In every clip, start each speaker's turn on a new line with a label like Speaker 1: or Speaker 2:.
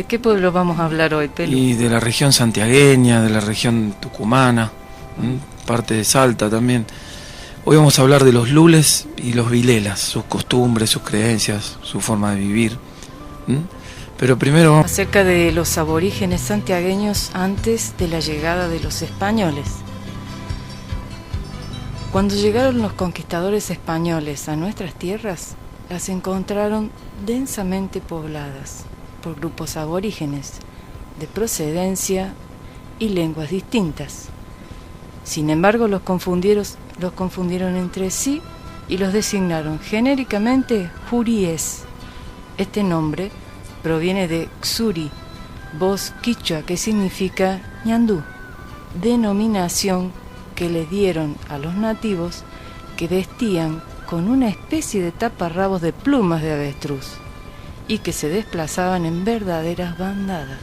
Speaker 1: ¿De qué pueblo vamos a hablar hoy, Pelu?
Speaker 2: Y de la región santiagueña, de la región tucumana, parte de Salta también. Hoy vamos a hablar de los lules y los vilelas, sus costumbres, sus creencias, su forma de vivir. Pero primero vamos...
Speaker 1: Acerca de los aborígenes santiagueños antes de la llegada de los españoles. Cuando llegaron los conquistadores españoles a nuestras tierras, las encontraron densamente pobladas por grupos aborígenes de procedencia y lenguas distintas. Sin embargo, los confundieron entre sí y los designaron genéricamente juríes. Este nombre proviene de Xuri, voz quichua que significa ñandú, denominación que le dieron a los nativos que vestían con una especie de taparrabos de plumas de avestruz y que se desplazaban en verdaderas bandadas.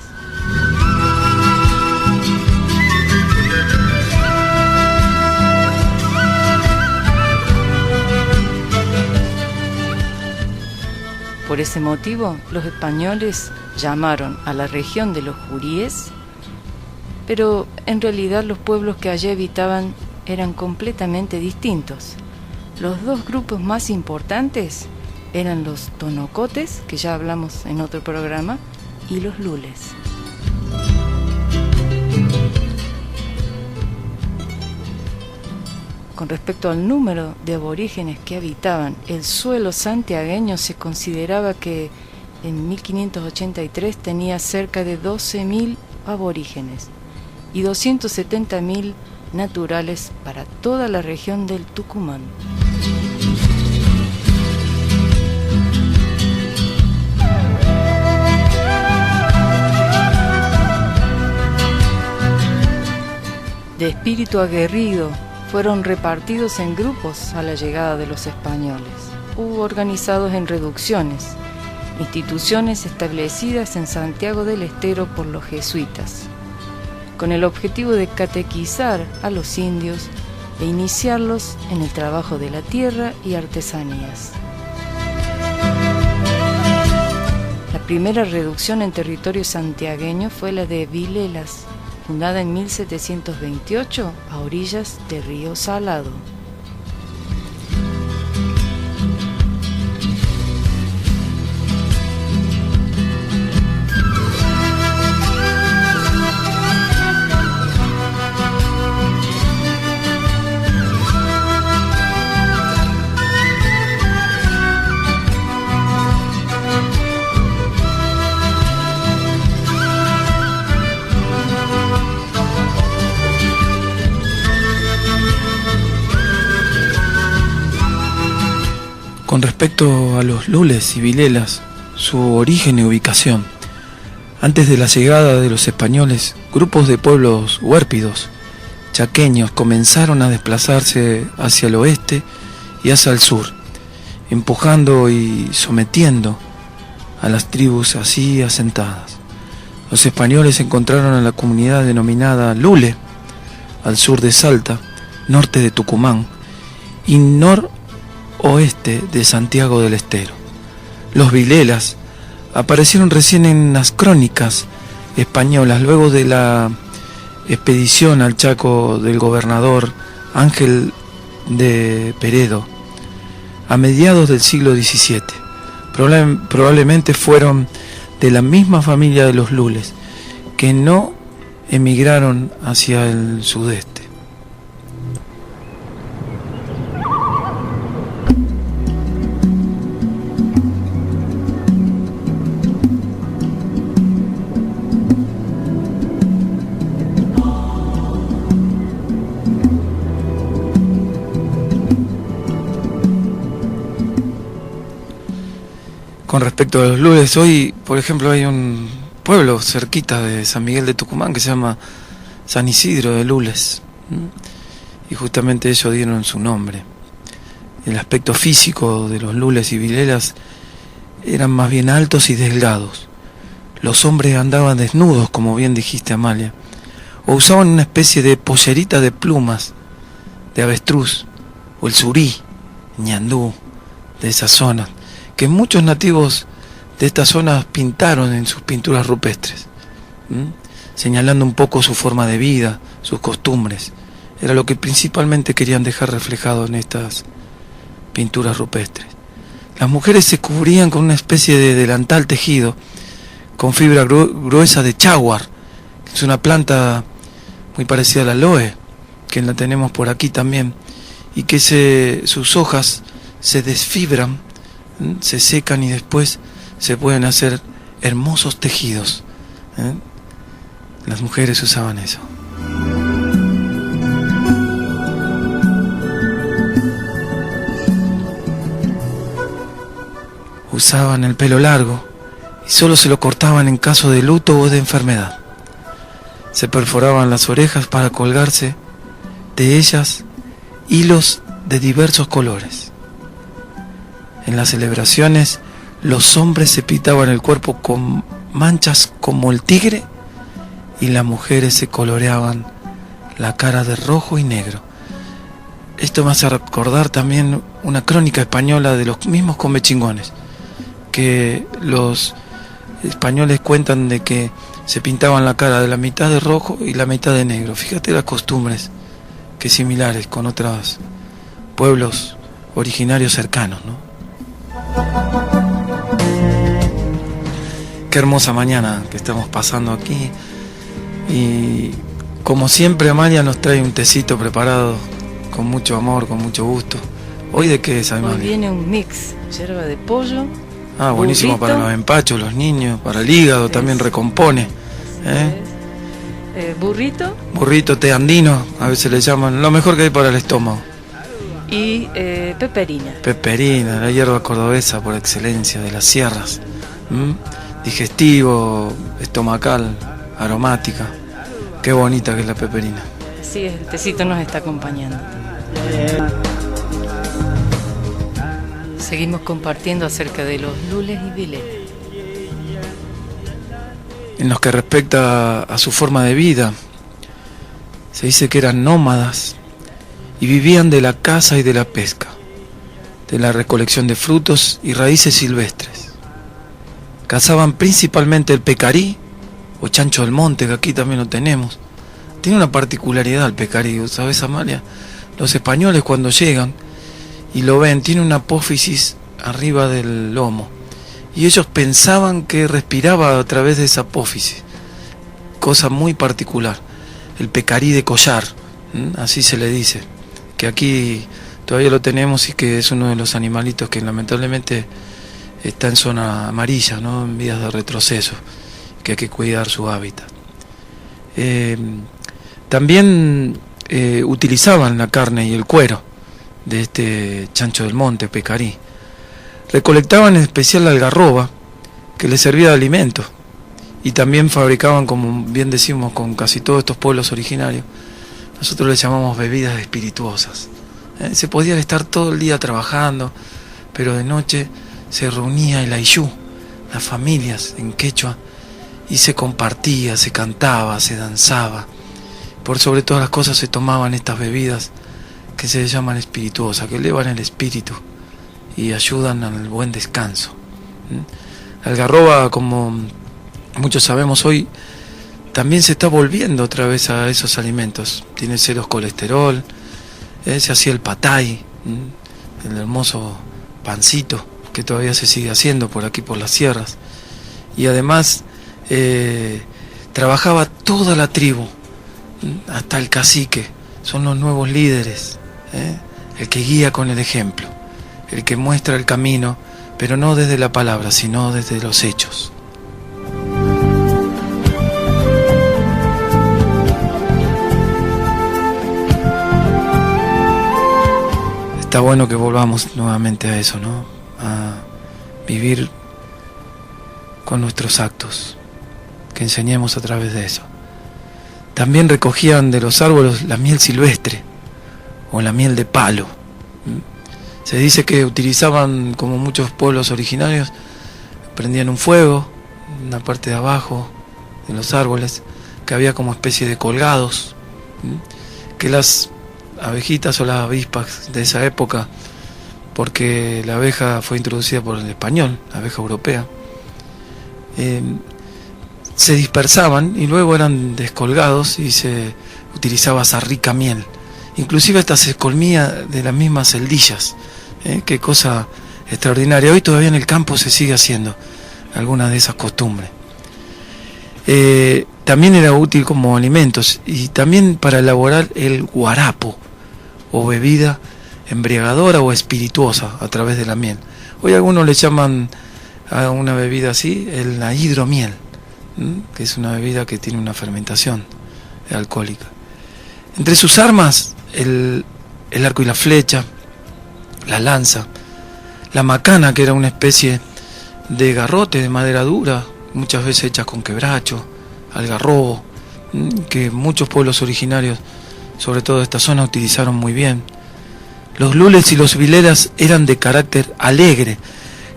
Speaker 1: Por ese motivo, los españoles llamaron a la región de los juríes, pero en realidad los pueblos que allí habitaban eran completamente distintos. Los dos grupos más importantes eran los tonocotes, que ya hablamos en otro programa, y los lules. Con respecto al número de aborígenes que habitaban el suelo santiagueño, se consideraba que en 1583 tenía cerca de 12.000 aborígenes y 270.000 naturales para toda la región del Tucumán. De espíritu aguerrido, fueron repartidos en grupos a la llegada de los españoles, u organizados en reducciones, instituciones establecidas en Santiago del Estero por los jesuitas, con el objetivo de catequizar a los indios e iniciarlos en el trabajo de la tierra y artesanías. La primera reducción en territorio santiagueño fue la de Vilelas, fundada en 1728 a orillas del río Salado.
Speaker 2: Con respecto a los lules y vilelas, su origen y ubicación. Antes de la llegada de los españoles, grupos de pueblos huérpidos, chaqueños, comenzaron a desplazarse hacia el oeste y hacia el sur, empujando y sometiendo a las tribus así asentadas. Los españoles encontraron a la comunidad denominada Lule, al sur de Salta, norte de Tucumán y oeste de Santiago del Estero. Los vilelas aparecieron recién en las crónicas españolas, luego de la expedición al Chaco del gobernador Ángel de Peredo, a mediados del siglo XVII. Probablemente fueron de la misma familia de los lules, que no emigraron hacia el sudeste. Con respecto a los lules, hoy, por ejemplo, hay un pueblo cerquita de San Miguel de Tucumán que se llama San Isidro de Lules, y justamente ellos dieron su nombre. El aspecto físico de los lules y vilelas eran más bien altos y delgados. Los hombres andaban desnudos, como bien dijiste, Amalia, o usaban una especie de pollerita de plumas de avestruz, o el surí, ñandú, de esa zona, que muchos nativos de estas zonas pintaron en sus pinturas rupestres, señalando un poco su forma de vida, sus costumbres. Era lo que principalmente querían dejar reflejado en estas pinturas rupestres. Las mujeres se cubrían con una especie de delantal tejido con fibra gruesa de chaguar, que es una planta muy parecida a la aloe, que la tenemos por aquí también, y que sus hojas se desfibran, se secan y después se pueden hacer hermosos tejidos. Las mujeres usaban eso. Usaban el pelo largo y solo se lo cortaban en caso de luto o de enfermedad. Se perforaban las orejas para colgarse de ellas hilos de diversos colores. En las celebraciones, los hombres se pintaban el cuerpo con manchas como el tigre y las mujeres se coloreaban la cara de rojo y negro. Esto me hace recordar también una crónica española de los mismos comechingones, que los españoles cuentan de que se pintaban la cara de la mitad de rojo y la mitad de negro. Fíjate las costumbres que similares con otros pueblos originarios cercanos, ¿no? Qué hermosa mañana que estamos pasando aquí, y como siempre Amalia nos trae un tecito preparado con mucho amor, con mucho gusto. ¿Hoy de qué es, Amalia?
Speaker 1: Hoy viene un mix, yerba de pollo.
Speaker 2: Buenísimo, burrito, para los empachos, los niños, para el hígado, también recompone. Burrito, té andino, a veces le llaman, lo mejor que hay para el estómago.
Speaker 1: Y peperina.
Speaker 2: Peperina, la hierba cordobesa por excelencia, de las sierras. Digestivo, estomacal, aromática. Qué bonita que es la peperina.
Speaker 1: Sí, el tecito nos está acompañando. Seguimos compartiendo acerca de los lules y vilelas.
Speaker 2: En lo que respecta a su forma de vida, se dice que eran nómadas y vivían de la caza y de la pesca, de la recolección de frutos y raíces silvestres. Cazaban principalmente el pecarí o chancho del monte, que aquí también lo tenemos. Tiene una particularidad el pecarí, ¿sabes, Amalia? Los españoles cuando llegan y lo ven, tiene una apófisis arriba del lomo, y ellos pensaban que respiraba a través de esa apófisis, cosa muy particular, el pecarí de collar, así se le dice, que aquí todavía lo tenemos y que es uno de los animalitos que lamentablemente está en zona amarilla, ¿no? En vías de retroceso, que hay que cuidar su hábitat. También utilizaban la carne y el cuero de este chancho del monte, pecarí. Recolectaban en especial la algarroba, que les servía de alimento, y también fabricaban, como bien decimos con casi todos estos pueblos originarios, nosotros les llamamos bebidas espirituosas. Se podían estar todo el día trabajando, pero de noche se reunía el ayllu, las familias en quechua, y se compartía, se cantaba, se danzaba. Por sobre todas las cosas se tomaban estas bebidas que se llaman espirituosas, que elevan el espíritu y ayudan al buen descanso. La algarroba, como muchos sabemos hoy, también se está volviendo otra vez a esos alimentos. Tiene cero colesterol, se hacía el patay, el hermoso pancito que todavía se sigue haciendo por aquí por las sierras, y además trabajaba toda la tribu, hasta el cacique. Son los nuevos líderes, el que guía con el ejemplo, el que muestra el camino, pero no desde la palabra, sino desde los hechos. Está bueno que volvamos nuevamente a eso, ¿no? A vivir con nuestros actos, que enseñemos a través de eso. También recogían de los árboles la miel silvestre o la miel de palo. Se dice que utilizaban, como muchos pueblos originarios, prendían un fuego en la parte de abajo de los árboles, que había como especie de colgados, que las abejitas o las avispas de esa época, porque la abeja fue introducida por el español, la abeja europea, se dispersaban y luego eran descolgados y se utilizaba esa rica miel. Inclusive hasta se colmía de las mismas celdillas. Qué cosa extraordinaria. Hoy todavía en el campo se sigue haciendo algunas de esas costumbres. También era útil como alimentos y también para elaborar el guarapo o bebida embriagadora o espirituosa a través de la miel. Hoy algunos le llaman a una bebida así la hidromiel, que es una bebida que tiene una fermentación alcohólica. Entre sus armas el arco y la flecha, la lanza, la macana, que era una especie de garrote de madera dura, muchas veces hechas con quebracho, algarrobo, que muchos pueblos originarios, sobre todo de esta zona, utilizaron muy bien. Los lules y los vilelas eran de carácter alegre,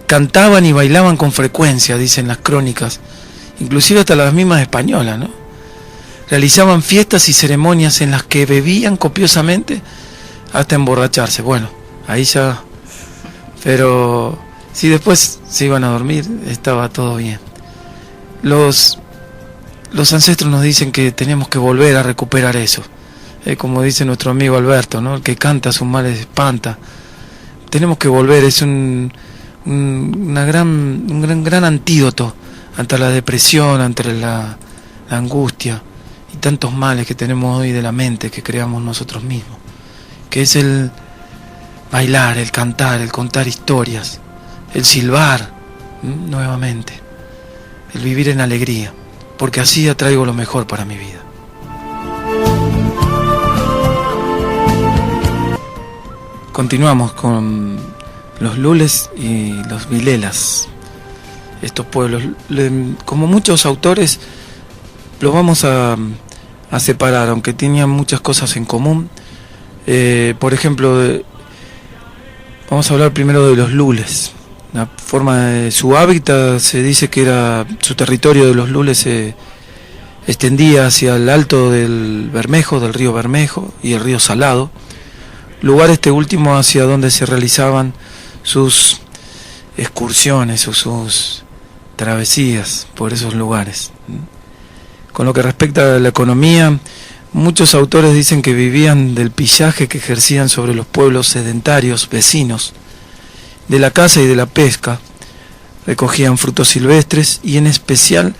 Speaker 2: cantaban y bailaban con frecuencia, dicen las crónicas, inclusive hasta las mismas españolas, ¿no? Realizaban fiestas y ceremonias en las que bebían copiosamente hasta emborracharse. Bueno, ahí ya... Pero si después se iban a dormir, estaba todo bien. Los ancestros nos dicen que tenemos que volver a recuperar eso. Como dice nuestro amigo Alberto, ¿no? El que canta sus males espanta. Tenemos que volver, es un gran antídoto ante la depresión, ante la angustia y tantos males que tenemos hoy de la mente que creamos nosotros mismos, que es el bailar, el cantar, el contar historias, el silbar nuevamente, el vivir en alegría, porque así atraigo lo mejor para mi vida. Continuamos con los lules y los vilelas. Estos pueblos, como muchos autores, los vamos a separar, aunque tenían muchas cosas en común. Por ejemplo, vamos a hablar primero de los lules. La forma de su hábitat, se dice que era su territorio de los lules se extendía hacia el alto del Bermejo, del río Bermejo y el río Salado, lugar este último hacia donde se realizaban sus excursiones o sus travesías por esos lugares. Con lo que respecta a la economía, muchos autores dicen que vivían del pillaje que ejercían sobre los pueblos sedentarios vecinos, de la caza y de la pesca, recogían frutos silvestres y en especial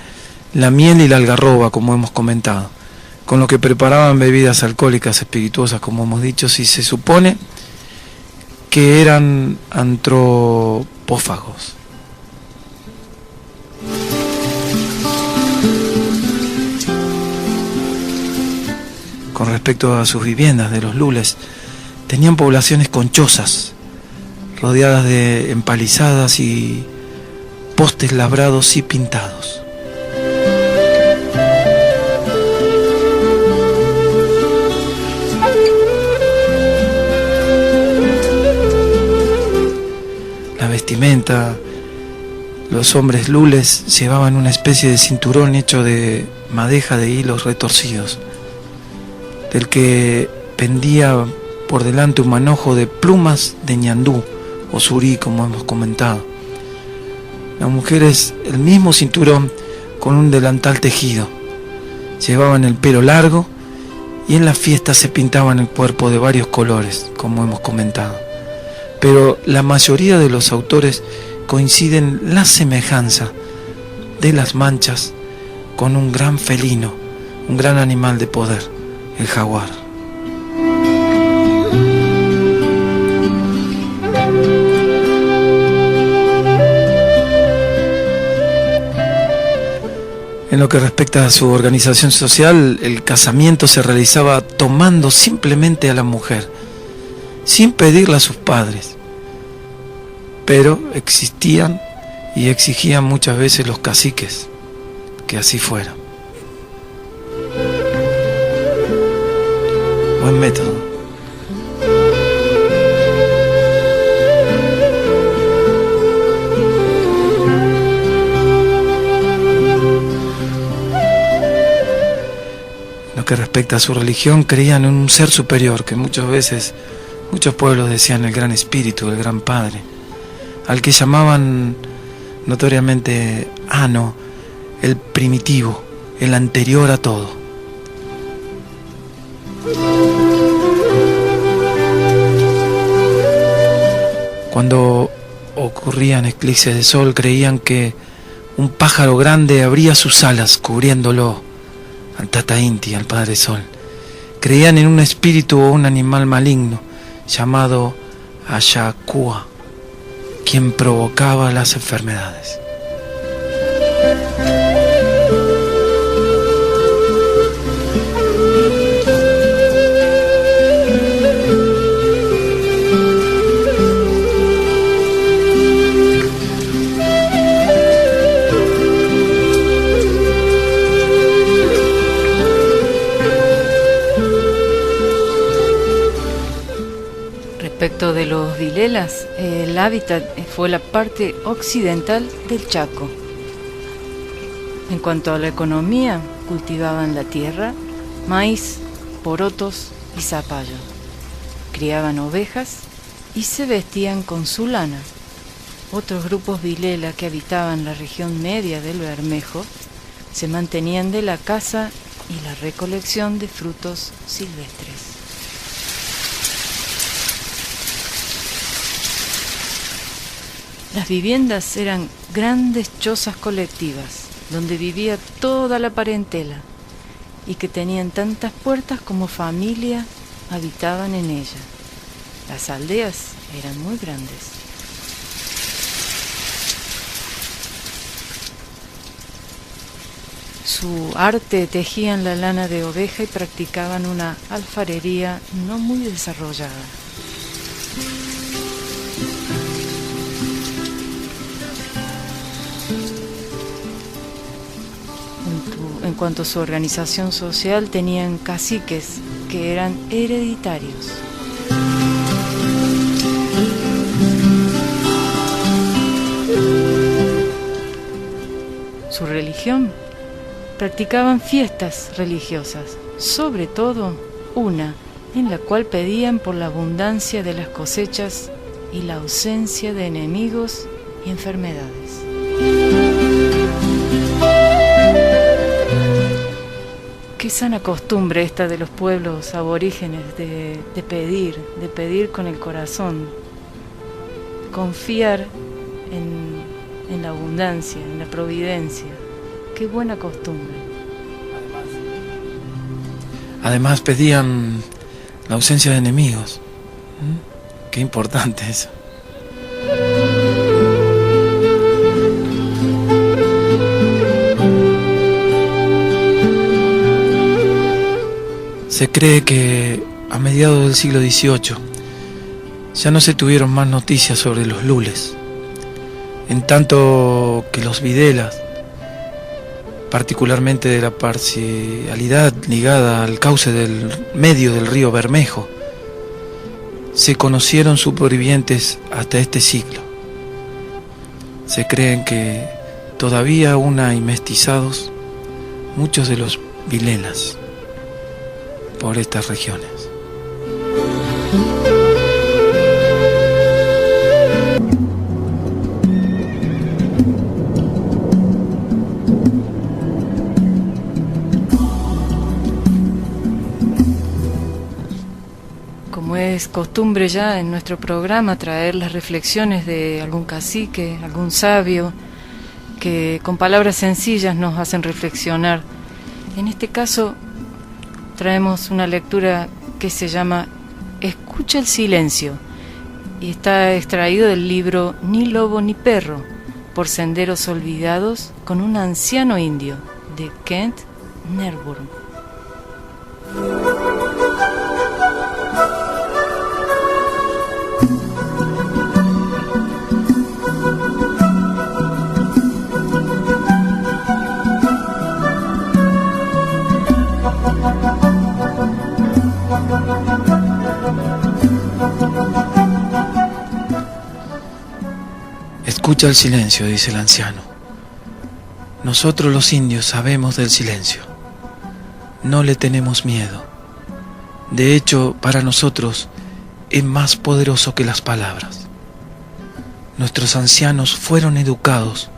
Speaker 2: la miel y la algarroba, como hemos comentado, con lo que preparaban bebidas alcohólicas espirituosas, como hemos dicho, si se supone que eran antropófagos. Con respecto a sus viviendas de los lules, tenían poblaciones con chozas, rodeadas de empalizadas y postes labrados y pintados. La vestimenta, los hombres lules llevaban una especie de cinturón hecho de madeja de hilos retorcidos, del que pendía por delante un manojo de plumas de ñandú o surí, como hemos comentado. Las mujeres el mismo cinturón con un delantal tejido. Llevaban el pelo largo y en las fiestas se pintaban el cuerpo de varios colores, como hemos comentado. Pero la mayoría de los autores coinciden la semejanza de las manchas con un gran felino, un gran animal de poder, el jaguar. En lo que respecta a su organización social, el casamiento se realizaba tomando simplemente a la mujer, sin pedirle a sus padres. Pero existían y exigían muchas veces los caciques que así fuera. Buen método. Que respecta a su religión, creían en un ser superior, que muchas veces, muchos pueblos decían el gran espíritu, el gran padre, al que llamaban notoriamente Ano, el primitivo, el anterior a todo. Cuando ocurrían eclipses de sol, creían que un pájaro grande abría sus alas cubriéndolo, al Tata Inti, al Padre Sol. Creían en un espíritu o un animal maligno llamado Ayakua, quien provocaba las enfermedades.
Speaker 1: Respecto de los vilelas, el hábitat fue la parte occidental del Chaco. En cuanto a la economía, cultivaban la tierra, maíz, porotos y zapallo. Criaban ovejas y se vestían con su lana. Otros grupos vilela que habitaban la región media del Bermejo se mantenían de la caza y la recolección de frutos silvestres. Las viviendas eran grandes chozas colectivas, donde vivía toda la parentela, y que tenían tantas puertas como familia habitaban en ellas. Las aldeas eran muy grandes. Su arte tejían la lana de oveja y practicaban una alfarería no muy desarrollada. En cuanto a su organización social, tenían caciques que eran hereditarios. Su religión, practicaban fiestas religiosas, sobre todo una en la cual pedían por la abundancia de las cosechas y la ausencia de enemigos y enfermedades. Qué sana costumbre esta de los pueblos aborígenes de pedir con el corazón, confiar en la abundancia, en la providencia. Qué buena costumbre.
Speaker 2: Además pedían la ausencia de enemigos. Qué importante eso. Se cree que a mediados del siglo XVIII ya no se tuvieron más noticias sobre los lules, en tanto que los videlas, particularmente de la parcialidad ligada al cauce del medio del río Bermejo, se conocieron supervivientes hasta este siglo. Se creen que todavía aún hay mestizados muchos de los vilelas por estas regiones.
Speaker 1: Como es costumbre ya en nuestro programa traer las reflexiones de algún cacique, algún sabio, que con palabras sencillas nos hacen reflexionar. En este caso traemos una lectura que se llama Escucha el silencio y está extraído del libro Ni lobo ni perro, por senderos olvidados con un anciano indio, de Kent Nerburn.
Speaker 2: Escucha el silencio, dice el anciano. Nosotros los indios sabemos del silencio. No le tenemos miedo. De hecho, para nosotros es más poderoso que las palabras. Nuestros ancianos fueron educados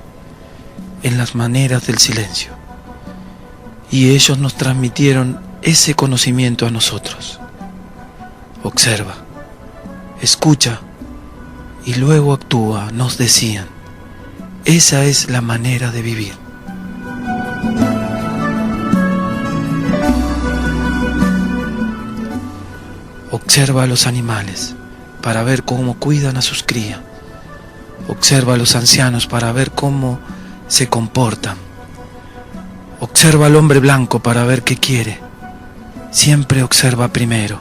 Speaker 2: en las maneras del silencio. Y ellos nos transmitieron ese conocimiento a nosotros. Observa, escucha y luego actúa, nos decían. Esa es la manera de vivir. Observa a los animales para ver cómo cuidan a sus crías. Observa a los ancianos para ver cómo se comportan. Observa al hombre blanco para ver qué quiere. Siempre observa primero,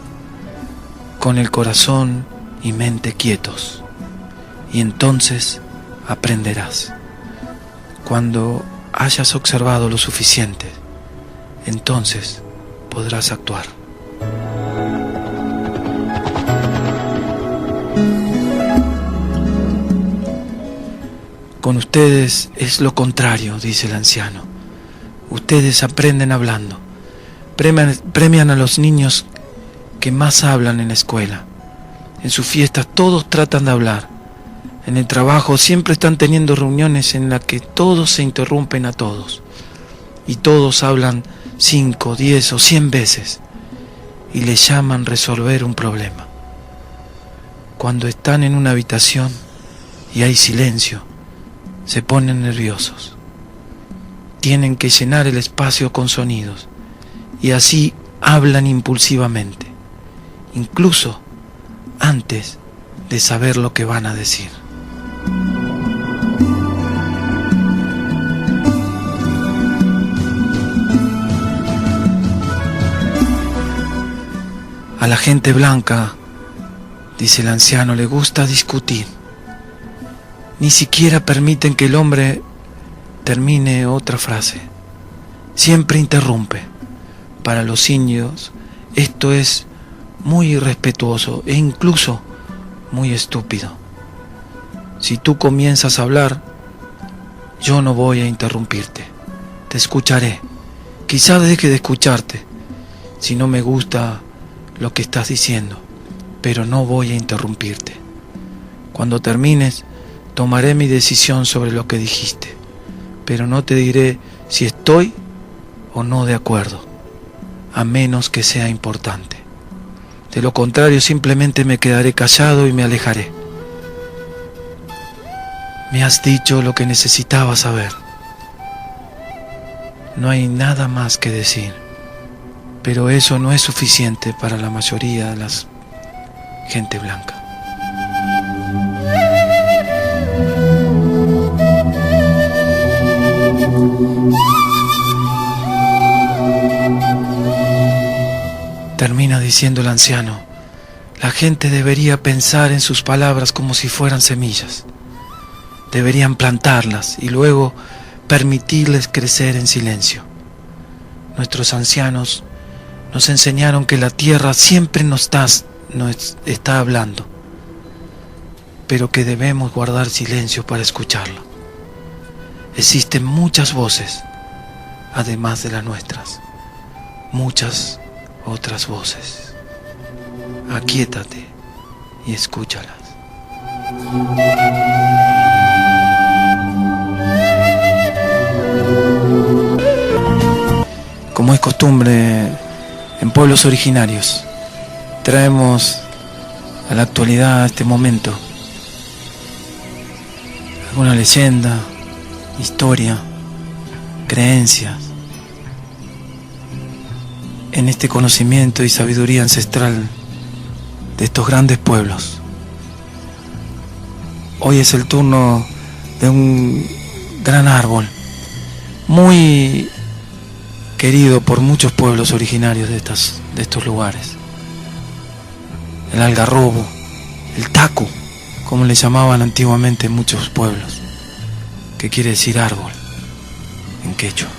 Speaker 2: con el corazón y mente quietos, y entonces aprenderás. Cuando hayas observado lo suficiente, entonces podrás actuar. Con ustedes es lo contrario, dice el anciano. Ustedes aprenden hablando. Premian a los niños que más hablan en la escuela. En sus fiestas todos tratan de hablar. En el trabajo siempre están teniendo reuniones en las que todos se interrumpen a todos. Y todos hablan 5, 10 o 100 veces. Y le llaman resolver un problema. Cuando están en una habitación y hay silencio, se ponen nerviosos. Tienen que llenar el espacio con sonidos y así hablan impulsivamente, incluso antes de saber lo que van a decir. A la gente blanca, dice el anciano, le gusta discutir. Ni siquiera permiten que el hombre termine otra frase. Siempre interrumpe. Para los indios esto es muy irrespetuoso e incluso muy estúpido. Si tú comienzas a hablar, yo no voy a interrumpirte. Te escucharé. Quizá deje de escucharte si no me gusta lo que estás diciendo, pero no voy a interrumpirte. Cuando termines, tomaré mi decisión sobre lo que dijiste, pero no te diré si estoy o no de acuerdo, a menos que sea importante. De lo contrario, simplemente me quedaré callado y me alejaré. Me has dicho lo que necesitaba saber. No hay nada más que decir, pero eso no es suficiente para la mayoría de la gente blanca. Termina diciendo el anciano, la gente debería pensar en sus palabras como si fueran semillas. Deberían plantarlas y luego permitirles crecer en silencio. Nuestros ancianos nos enseñaron que la tierra siempre nos está hablando, pero que debemos guardar silencio para escucharlo. Existen muchas voces, además de las nuestras, muchas otras voces. Aquíétate y escúchalas. Como es costumbre en pueblos originarios, traemos a la actualidad, a este momento, alguna leyenda, historia, creencias, en este conocimiento y sabiduría ancestral de estos grandes pueblos. Hoy es el turno de un gran árbol, muy querido por muchos pueblos originarios de estos lugares. El algarrobo, el tacu, como le llamaban antiguamente en muchos pueblos, que quiere decir árbol en quechua.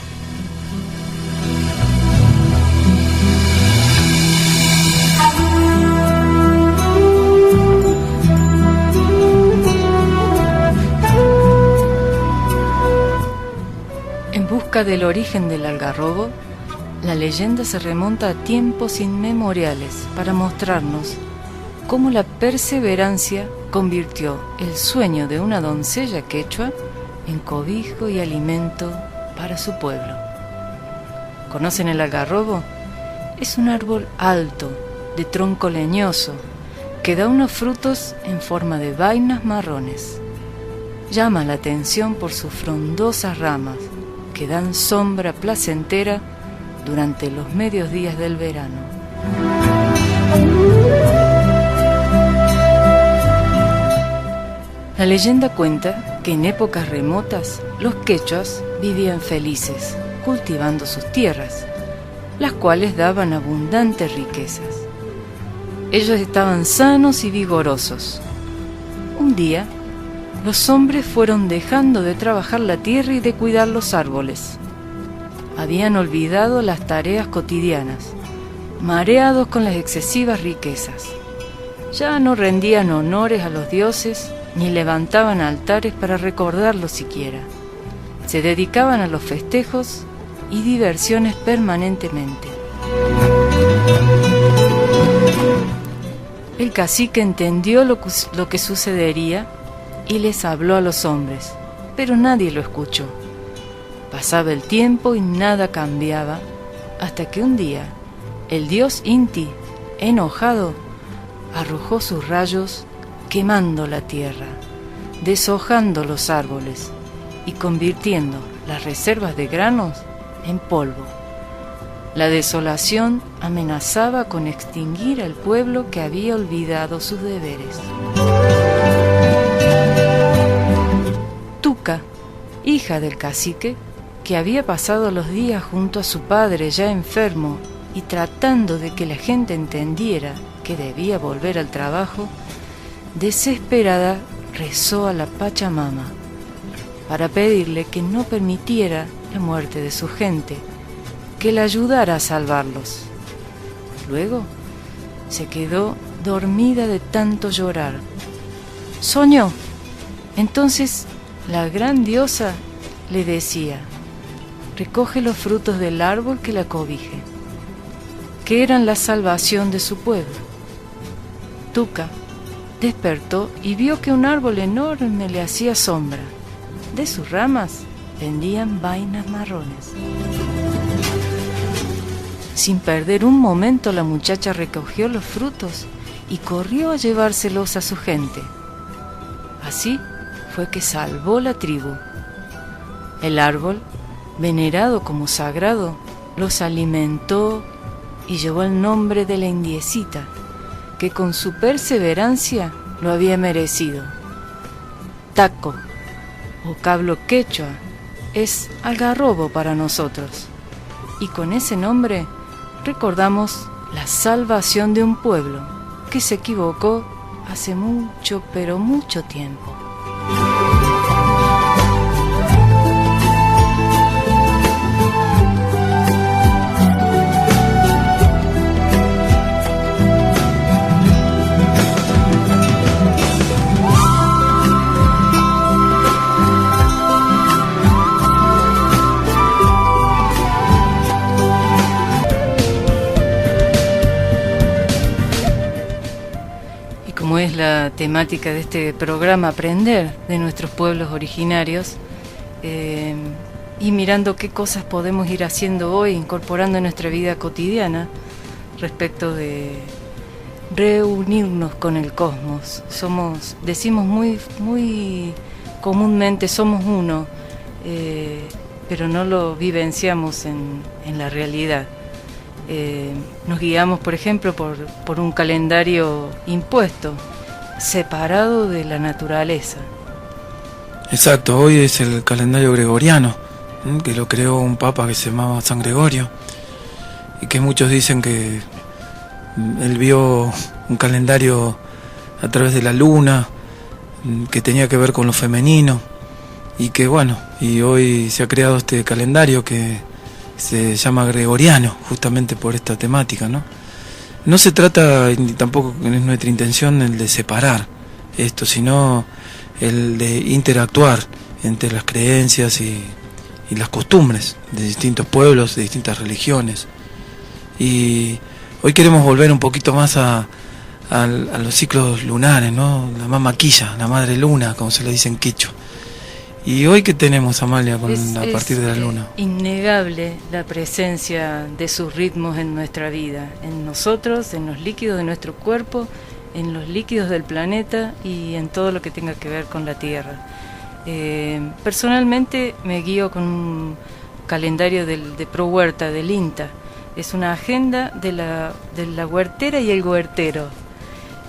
Speaker 1: En busca del origen del algarrobo, la leyenda se remonta a tiempos inmemoriales para mostrarnos cómo la perseverancia convirtió el sueño de una doncella quechua en cobijo y alimento para su pueblo. ¿Conocen el algarrobo? Es un árbol alto, de tronco leñoso, que da unos frutos en forma de vainas marrones. Llama la atención por sus frondosas ramas, que dan sombra placentera durante los medios días del verano. La leyenda cuenta que en épocas remotas los quechuas vivían felices, cultivando sus tierras, las cuales daban abundantes riquezas. Ellos estaban sanos y vigorosos. Un día, los hombres fueron dejando de trabajar la tierra y de cuidar los árboles. Habían olvidado las tareas cotidianas, mareados con las excesivas riquezas. Ya no rendían honores a los dioses ni levantaban altares para recordarlos siquiera. Se dedicaban a los festejos y diversiones permanentemente. El cacique entendió lo que sucedería y les habló a los hombres, pero nadie lo escuchó. Pasaba el tiempo y nada cambiaba, hasta que un día el dios Inti, enojado, arrojó sus rayos quemando la tierra, deshojando los árboles y convirtiendo las reservas de granos en polvo. La desolación amenazaba con extinguir al pueblo que había olvidado sus deberes. Tuca, hija del cacique, que había pasado los días junto a su padre ya enfermo y tratando de que la gente entendiera que debía volver al trabajo, desesperada rezó a la Pachamama para pedirle que no permitiera la muerte de su gente, que la ayudara a salvarlos. Luego se quedó dormida de tanto llorar. Soñó. Entonces la gran diosa le decía: recoge los frutos del árbol que la cobije, que eran la salvación de su pueblo. Tuca despertó y vio que un árbol enorme le hacía sombra. De sus ramas pendían vainas marrones. Sin perder un momento, la muchacha recogió los frutos y corrió a llevárselos a su gente. Así fue que salvó la tribu. El árbol, venerado como sagrado, los alimentó y llevó el nombre de la indiecita, que con su perseverancia lo había merecido. Taco, vocablo quechua, es algarrobo para nosotros, y con ese nombre recordamos la salvación de un pueblo que se equivocó hace mucho, pero mucho tiempo. Como es la temática de este programa, aprender de nuestros pueblos originarios y mirando qué cosas podemos ir haciendo hoy, incorporando en nuestra vida cotidiana respecto de reunirnos con el cosmos. Decimos muy comúnmente somos uno, pero no lo vivenciamos en la realidad. Nos guiamos, por ejemplo, por un calendario impuesto, separado de la naturaleza.
Speaker 2: Exacto, hoy es el calendario gregoriano, que lo creó un papa que se llamaba San Gregorio, y que muchos dicen que él vio un calendario a través de la luna, que tenía que ver con lo femenino, y que bueno, y hoy se ha creado este calendario que se llama gregoriano, justamente por esta temática, ¿no? No se trata, ni tampoco es nuestra intención, el de separar esto, sino el de interactuar entre las creencias y las costumbres de distintos pueblos, de distintas religiones. Y hoy queremos volver un poquito más a los ciclos lunares, ¿no? La mamaquilla, la madre luna, como se le dice en quechua. ¿Y hoy qué tenemos, Amalia, a partir de la luna?
Speaker 1: Innegable la presencia de sus ritmos en nuestra vida, en nosotros, en los líquidos de nuestro cuerpo, en los líquidos del planeta y en todo lo que tenga que ver con la Tierra. Personalmente me guío con un calendario de Pro Huerta, del INTA. Es una agenda de la huertera y el huertero,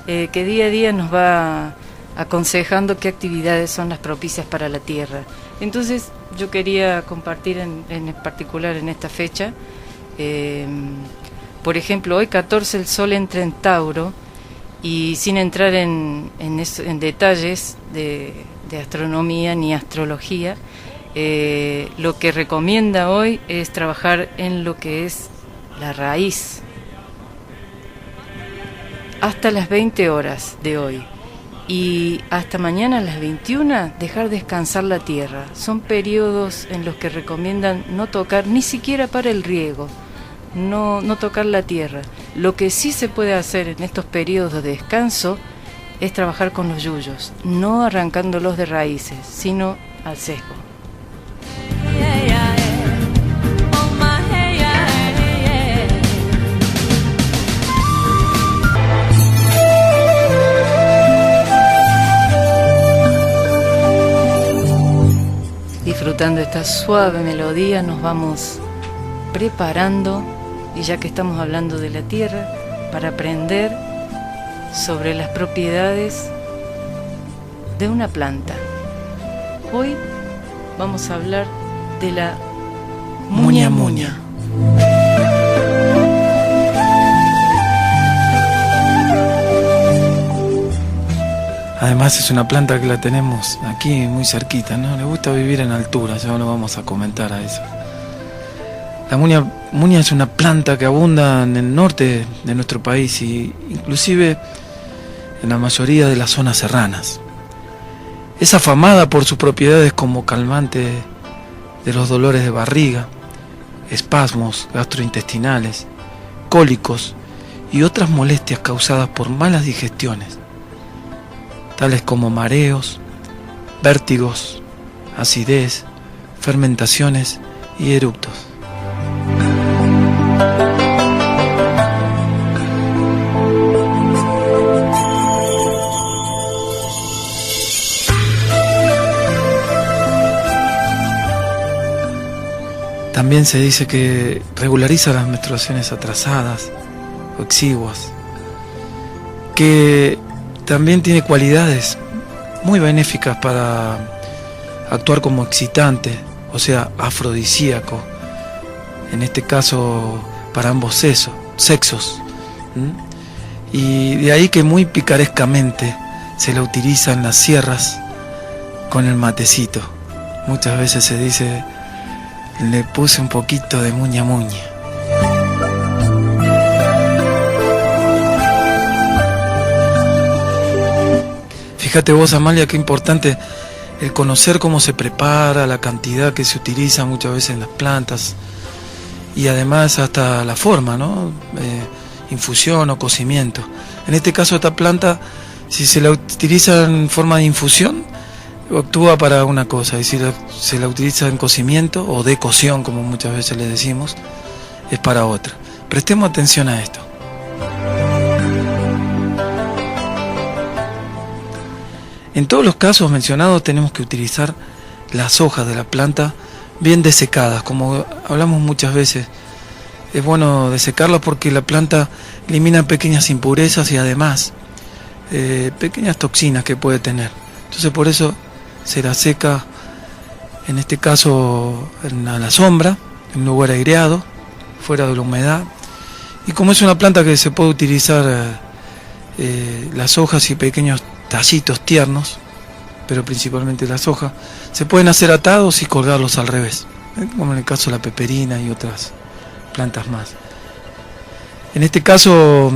Speaker 1: que día a día nos va aconsejando qué actividades son las propicias para la Tierra. Entonces yo quería compartir en particular en esta fecha, por ejemplo, hoy 14 el Sol entra en Tauro, y sin entrar en detalles de astronomía ni astrología, lo que recomienda hoy es trabajar en lo que es la raíz hasta las 20 horas de hoy. Y hasta mañana a las 21 dejar descansar la tierra. Son periodos en los que recomiendan no tocar, ni siquiera para el riego, no tocar la tierra. Lo que sí se puede hacer en estos periodos de descanso es trabajar con los yuyos, no arrancándolos de raíces, sino al sesgo. Disfrutando esta suave melodía, nos vamos preparando, y ya que estamos hablando de la tierra, para aprender sobre las propiedades de una planta. Hoy vamos a hablar de la muña muña.
Speaker 2: Además es una planta que la tenemos aquí muy cerquita, ¿no? Le gusta vivir en altura, ya lo vamos a comentar a eso. La muña es una planta que abunda en el norte de nuestro país y inclusive en la mayoría de las zonas serranas. Es afamada por sus propiedades como calmante de los dolores de barriga, espasmos gastrointestinales, cólicos y otras molestias causadas por malas digestiones, tales como mareos, vértigos, acidez, fermentaciones y eructos. También se dice que regulariza las menstruaciones atrasadas o exiguas, que también tiene cualidades muy benéficas para actuar como excitante, o sea, afrodisíaco, en este caso para ambos sexos. Y de ahí que muy picarescamente se la utiliza en las sierras con el matecito. Muchas veces se dice: le puse un poquito de muña muña. Fíjate vos, Amalia, qué importante el conocer cómo se prepara, la cantidad que se utiliza muchas veces en las plantas y además hasta la forma, ¿no? Infusión o cocimiento. En este caso esta planta, si se la utiliza en forma de infusión, actúa para una cosa, y si se la utiliza en cocimiento o de cocción, como muchas veces le decimos, es para otra. Prestemos atención a esto. En todos los casos mencionados tenemos que utilizar las hojas de la planta bien desecadas, como hablamos muchas veces. Es bueno desecarlas porque la planta elimina pequeñas impurezas y además pequeñas toxinas que puede tener. Entonces por eso se la seca, en este caso a la sombra, en un lugar aireado, fuera de la humedad. Y como es una planta que se puede utilizar las hojas y pequeños tallitos tiernos, pero principalmente las hojas, se pueden hacer atados y colgarlos al revés, como en el caso de la peperina y otras plantas más. En este caso,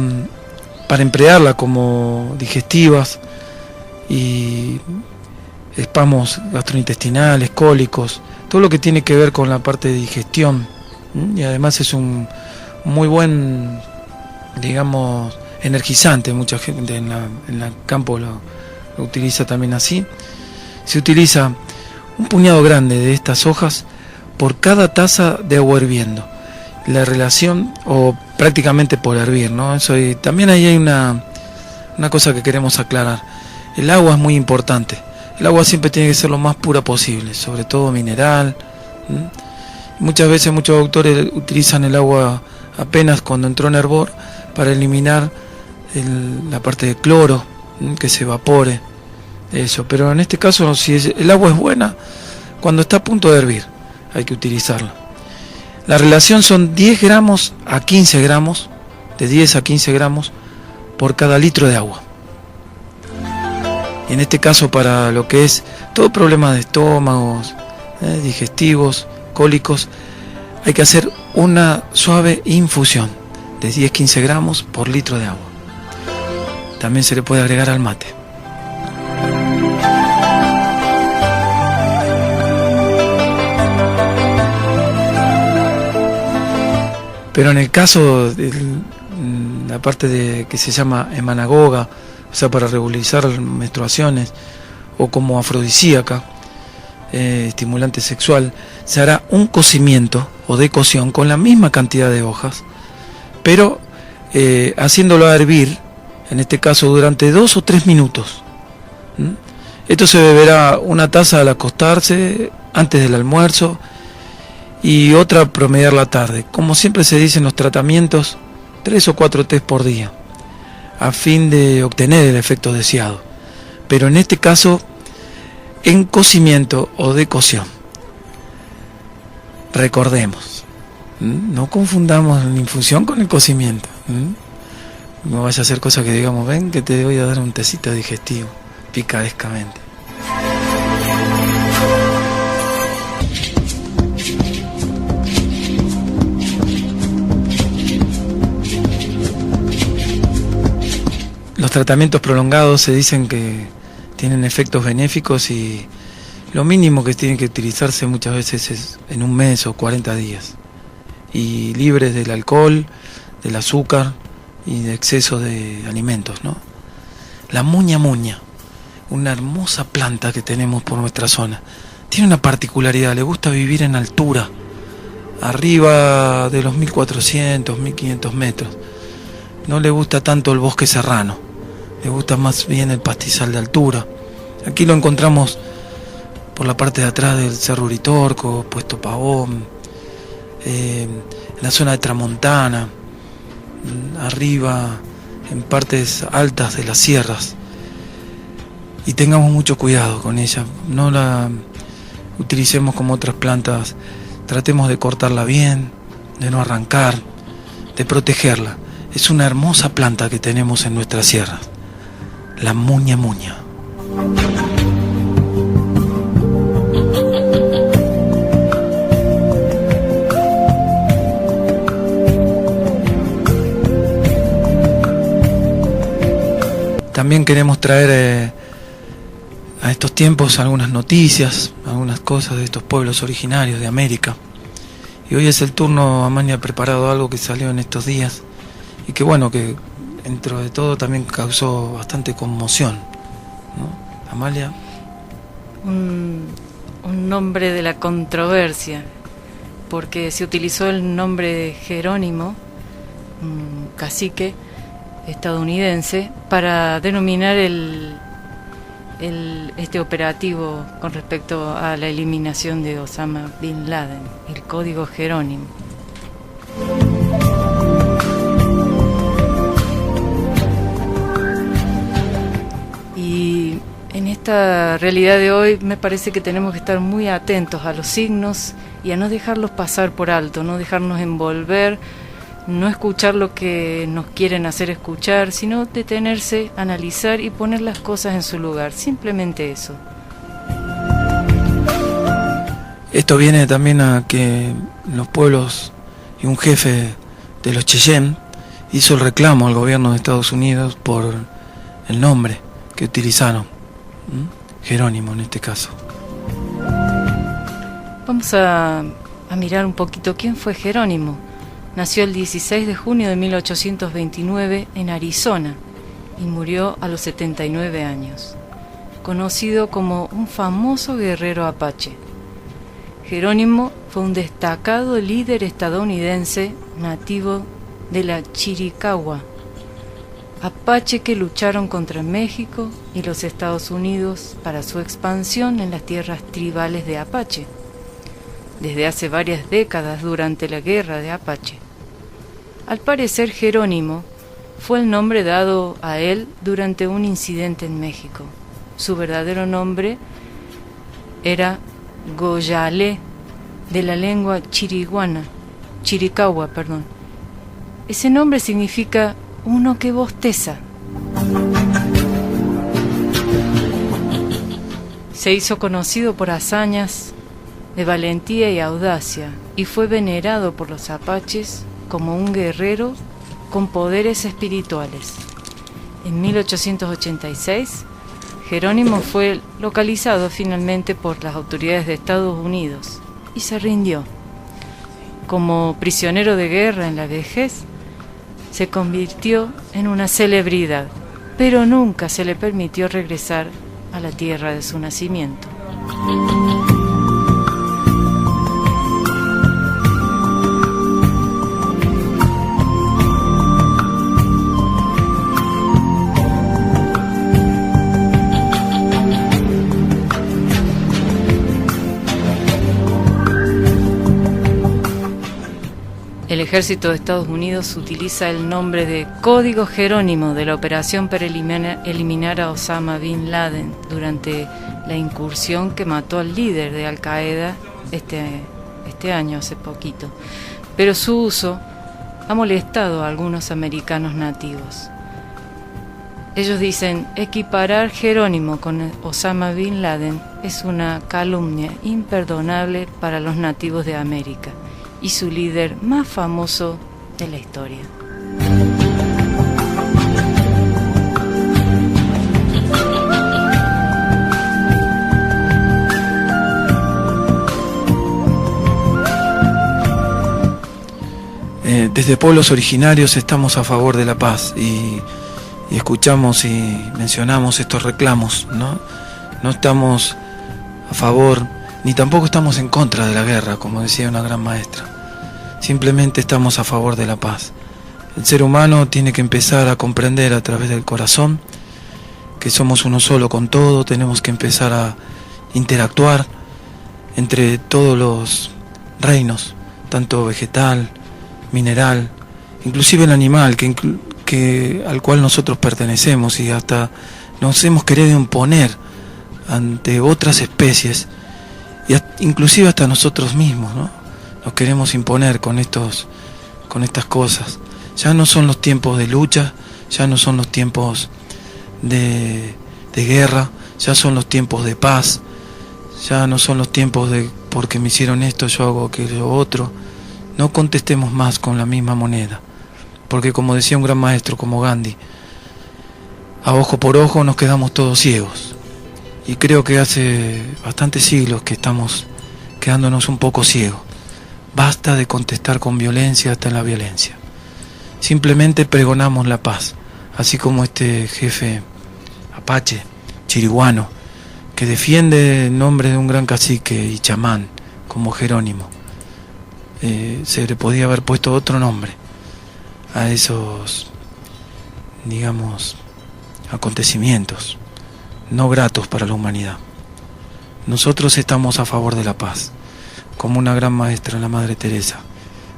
Speaker 2: para emplearla como digestivas y espasmos gastrointestinales, cólicos, todo lo que tiene que ver con la parte de digestión, y además es un muy buen, digamos, energizante. Mucha gente en el campo lo utiliza también así. Se utiliza un puñado grande de estas hojas por cada taza de agua hirviendo. La relación, o prácticamente por hervir, ¿no? Eso, y también ahí hay una cosa que queremos aclarar. El agua es muy importante. El agua siempre tiene que ser lo más pura posible, sobre todo mineral. Muchas veces muchos autores utilizan el agua apenas cuando entró en hervor para eliminar la parte de cloro, que se evapore, eso. Pero en este caso, si el agua es buena, cuando está a punto de hervir, hay que utilizarla. La relación son 10 gramos a 15 gramos, de 10 a 15 gramos por cada litro de agua. Y en este caso, para lo que es todo problema de estómagos, digestivos, cólicos, hay que hacer una suave infusión de 10-15 gramos por litro de agua. También se le puede agregar al mate. Pero en el caso de la parte de que se llama emanagoga, o sea, para regularizar menstruaciones, o como afrodisíaca, estimulante sexual, se hará un cocimiento o decocción con la misma cantidad de hojas, pero haciéndolo hervir, en este caso durante 2 o 3 minutos. Esto se beberá una taza al acostarse, antes del almuerzo, y otra promediar la tarde. Como siempre se dice en los tratamientos, 3 o 4 tés por día, a fin de obtener el efecto deseado. Pero en este caso, en cocimiento o decocción. Recordemos, no confundamos la infusión con el cocimiento. No vaya a hacer cosas que digamos, ven que te voy a dar un tecito digestivo, picarescamente. Los tratamientos prolongados se dicen que tienen efectos benéficos y lo mínimo que tiene que utilizarse muchas veces es en un mes o 40 días. Y libres del alcohol, del azúcar y de exceso de alimentos, ¿no? La muña muña, una hermosa planta que tenemos por nuestra zona, tiene una particularidad, le gusta vivir en altura, arriba de los 1400, 1500 metros. No le gusta tanto el bosque serrano, le gusta más bien el pastizal de altura. Aquí lo encontramos por la parte de atrás del Cerro Uritorco, Puesto Pavón, en la zona de Tramontana, arriba en partes altas de las sierras. Y tengamos mucho cuidado con ella, no la utilicemos como otras plantas, tratemos de cortarla bien, de no arrancar, de protegerla. Es una hermosa planta que tenemos en nuestras sierras, la muña muña. También queremos traer a estos tiempos algunas noticias, algunas cosas de estos pueblos originarios de América. Y hoy es el turno, Amalia ha preparado algo que salió en estos días y que bueno, que dentro de todo también causó bastante conmoción, ¿no? Amalia.
Speaker 1: Un nombre de la controversia, porque se utilizó el nombre de Jerónimo, un cacique estadounidense, para denominar este operativo con respecto a la eliminación de Osama Bin Laden, el código Jerónimo. Y en esta realidad de hoy me parece que tenemos que estar muy atentos a los signos y a no dejarlos pasar por alto, no dejarnos envolver, no escuchar lo que nos quieren hacer escuchar, sino detenerse, analizar y poner las cosas en su lugar, simplemente eso.
Speaker 2: Esto viene también a que los pueblos y un jefe de los Cheyenne hizo el reclamo al gobierno de Estados Unidos por el nombre que utilizaron, Jerónimo en este caso.
Speaker 1: Vamos a mirar un poquito quién fue Jerónimo. Nació el 16 de junio de 1829 en Arizona y murió a los 79 años. conocido como un famoso guerrero apache. Jerónimo fue un destacado líder estadounidense nativo de la Chiricahua, apache que lucharon contra México y los Estados Unidos para su expansión en las tierras tribales de Apache, desde hace varias décadas durante la Guerra de Apache. Al parecer, Jerónimo fue el nombre dado a él durante un incidente en México. Su verdadero nombre era Goyalé, de la lengua chiricahua. Ese nombre significa uno que bosteza. Se hizo conocido por hazañas de valentía y audacia y fue venerado por los apaches como un guerrero con poderes espirituales. En 1886, Jerónimo fue localizado finalmente por las autoridades de Estados Unidos y se rindió. Como prisionero de guerra en la vejez, se convirtió en una celebridad, pero nunca se le permitió regresar a la tierra de su nacimiento. El ejército de Estados Unidos utiliza el nombre de Código Jerónimo de la operación para eliminar a Osama Bin Laden durante la incursión que mató al líder de Al Qaeda este año, hace poquito. Pero su uso ha molestado a algunos americanos nativos. Ellos dicen, equiparar Jerónimo con Osama Bin Laden es una calumnia imperdonable para los nativos de América y su líder más famoso de la historia.
Speaker 2: Desde pueblos originarios estamos a favor de la paz y escuchamos y mencionamos estos reclamos, ¿no? No estamos a favor ni tampoco estamos en contra de la guerra, como decía una gran maestra. Simplemente estamos a favor de la paz. El ser humano tiene que empezar a comprender a través del corazón que somos uno solo con todo, tenemos que empezar a interactuar entre todos los reinos, tanto vegetal, mineral, inclusive el animal al cual nosotros pertenecemos, y hasta nos hemos querido imponer ante otras especies y inclusive hasta nosotros mismos, ¿no? Nos queremos imponer con estas cosas. Ya no son los tiempos de lucha, ya no son los tiempos de guerra, ya son los tiempos de paz, ya no son los tiempos de porque me hicieron esto, yo hago aquello otro. No contestemos más con la misma moneda, porque como decía un gran maestro como Gandhi, a ojo por ojo nos quedamos todos ciegos. Y creo que hace bastantes siglos que estamos quedándonos un poco ciegos. Basta de contestar con violencia hasta en la violencia. Simplemente pregonamos la paz, así como este jefe apache, chiriguano, que defiende el nombre de un gran cacique y chamán como Jerónimo. Se le podía haber puesto otro nombre a esos, digamos, acontecimientos no gratos para la humanidad. Nosotros estamos a favor de la paz, como una gran maestra, la Madre Teresa,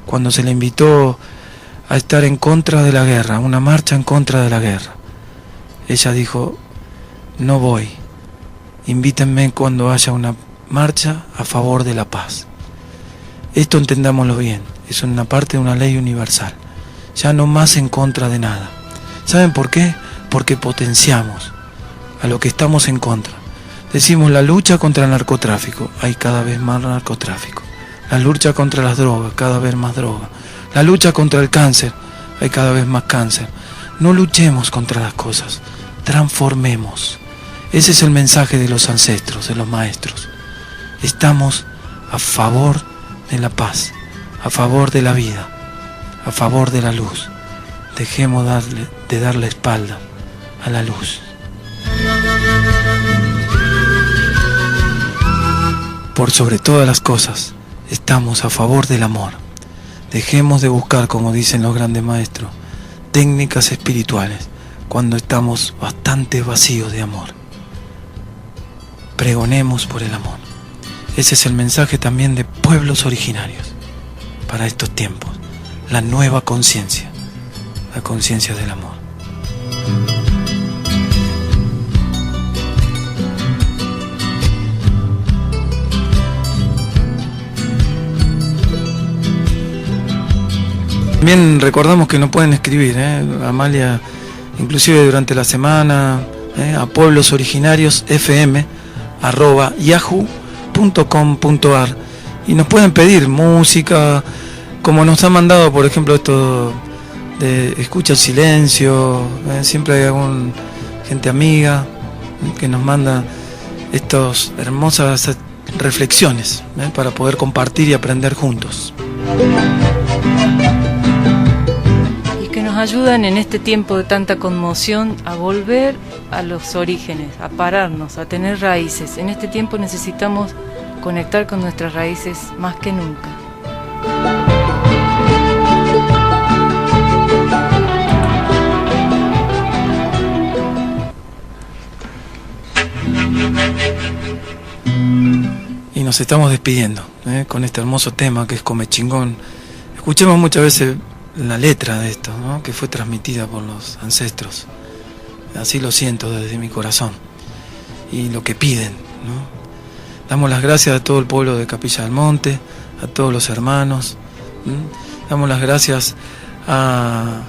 Speaker 2: cuando se le invitó a estar en contra de la guerra, una marcha en contra de la guerra. Ella dijo, no voy, invítenme cuando haya una marcha a favor de la paz. Esto entendámoslo bien, es una parte de una ley universal, ya no más en contra de nada. ¿Saben por qué? Porque potenciamos a lo que estamos en contra. Decimos la lucha contra el narcotráfico, hay cada vez más narcotráfico. La lucha contra las drogas, cada vez más droga. La lucha contra el cáncer, hay cada vez más cáncer. No luchemos contra las cosas, transformemos. Ese es el mensaje de los ancestros, de los maestros. Estamos a favor de la paz, a favor de la vida, a favor de la luz. Dejemos de darle espalda a la luz. por sobre todas las cosas, estamos a favor del amor. Dejemos de buscar, como dicen los grandes maestros, técnicas espirituales cuando estamos bastante vacíos de amor. Pregonemos por el amor. Ese es el mensaje también de pueblos originarios para estos tiempos. La nueva conciencia, la conciencia del amor. También recordamos que nos pueden escribir, Amalia, inclusive durante la semana, a pueblosoriginarios.fm@yahoo.com.ar, y nos pueden pedir música, como nos han mandado, por ejemplo, esto de Escucha el Silencio. Siempre hay alguna gente amiga que nos manda estas hermosas reflexiones para poder compartir y aprender juntos.
Speaker 1: Que nos ayudan en este tiempo de tanta conmoción a volver a los orígenes, a pararnos, a tener raíces. En este tiempo necesitamos conectar con nuestras raíces más que nunca.
Speaker 2: Y nos estamos despidiendo con este hermoso tema que es Come Chingón. Escuchemos muchas veces la letra de esto, ¿no?, que fue transmitida por los ancestros. Así lo siento desde mi corazón. Y lo que piden, ¿no? Damos las gracias a todo el pueblo de Capilla del Monte, a todos los hermanos. Damos las gracias a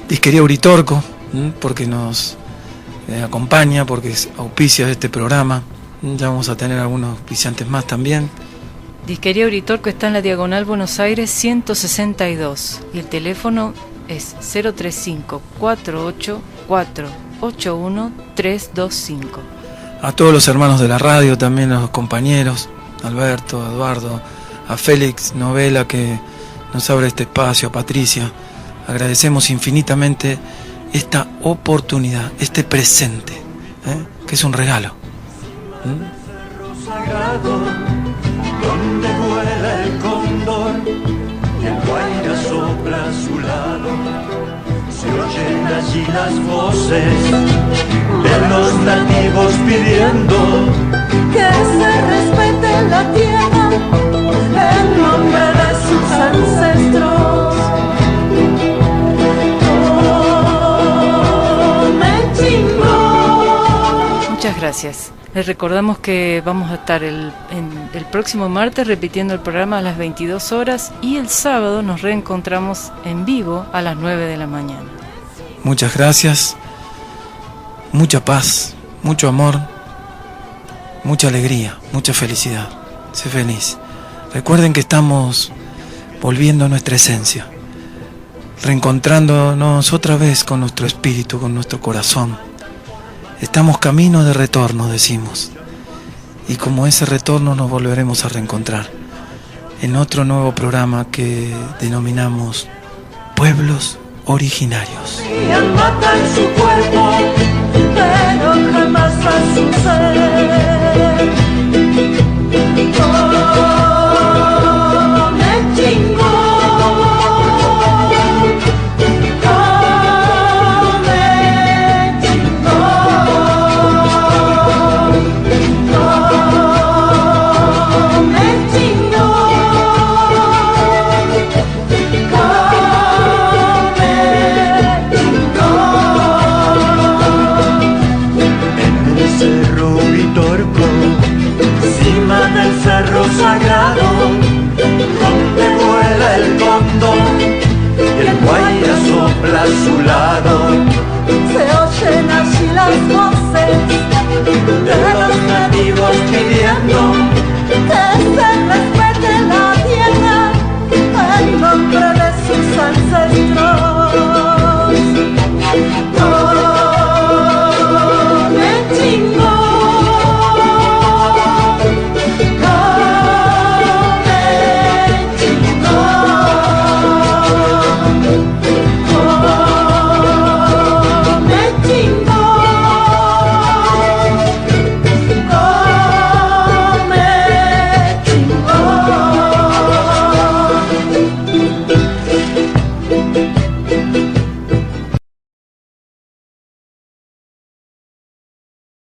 Speaker 2: Disquería Uritorco, porque nos acompaña, porque auspicia este programa. Ya vamos a tener algunos auspiciantes más también.
Speaker 1: Disquería Uritorco está en la Diagonal Buenos Aires 162 y el teléfono es 035-48481325.
Speaker 2: A todos los hermanos de la radio, también a los compañeros, Alberto, Eduardo, a Félix Novela que nos abre este espacio, a Patricia. Agradecemos infinitamente esta oportunidad, este presente, que es un regalo.
Speaker 3: Donde vuela el cóndor y el guaira sopla a su lado, se oyen allí las voces de los nativos pidiendo
Speaker 4: que se respete la tierra en nombre de sus ancestros.
Speaker 1: Muchas gracias. Les recordamos que vamos a estar el próximo martes repitiendo el programa a las 22 horas y el sábado nos reencontramos en vivo a las 9 de la mañana.
Speaker 2: Muchas gracias, mucha paz, mucho amor, mucha alegría, mucha felicidad. Sé feliz. Recuerden que estamos volviendo a nuestra esencia, reencontrándonos otra vez con nuestro espíritu, con nuestro corazón. Estamos camino de retorno, decimos, y como ese retorno nos volveremos a reencontrar en otro nuevo programa que denominamos Pueblos Originarios.
Speaker 4: Matan su cuerpo, pero jamás a su ser. Come chingón, come chingón, come chingón.
Speaker 3: en el cerro Uritorco, cima del cerro sagrado, donde vuela el cóndor y el guaira sopla a su lado.
Speaker 4: Se oyen así las voces